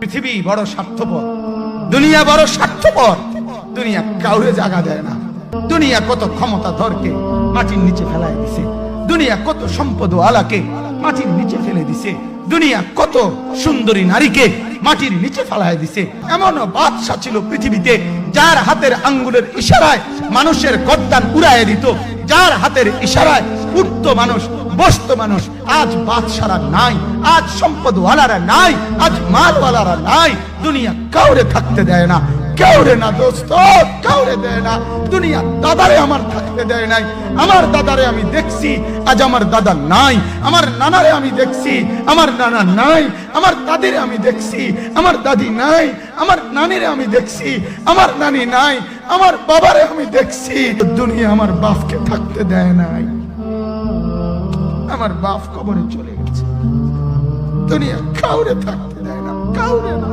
পৃথিবী বড় স্বার্থপর, দুনিয়া বড় স্বার্থপর। দুনিয়া কাউরে জায়গা দেয় না। দুনিয়া কত ক্ষমতাধরকে মাটির নিচে ফেলায় দিছে। দুনিয়া কত সম্পদ আলাকে মাটির নিচে ফেলে দিছে। দুনিয়া কত সুন্দরী নারীকে মাটির নিচে ফেলায় দিছে। এমন বাদশা ছিল পৃথিবীতে যার হাতের আঙ্গুলের ইশারায় মানুষের গর্দান উড়াইয়া দিত, যার হাতের ইশারায় উঠতো মানুষ, বসতো মানুষ। আজ বাদশারা নাই, আজ সম্পদওয়ালারা নাই, আজ মালওয়ালারা নাই। দুনিয়া কাউরে থাকতে দেয় না, কাউরে না দোস্ত, কাউরে দেয় না। দুনিয়া দাদারে আমার থাকতে দেয় নাই। আমার দাদারে আমি দেখছি, আজ আমার দাদা নাই। আমার নানারে আমি দেখছি, আমার নানা নাই। আমার দাদিরে আমি দেখছি, আমার দাদি নাই। আমার নানিরে আমি দেখছি, আমার নানি নাই। আমার বাবারে আমি দেখছি। দুনিয়া আমার বাপকে থাকতে দেয় নাই। আমার বাপ কবরে চলে গেছে। দুনিয়া কাউরে থাকতে দেয় না, কাউরে না।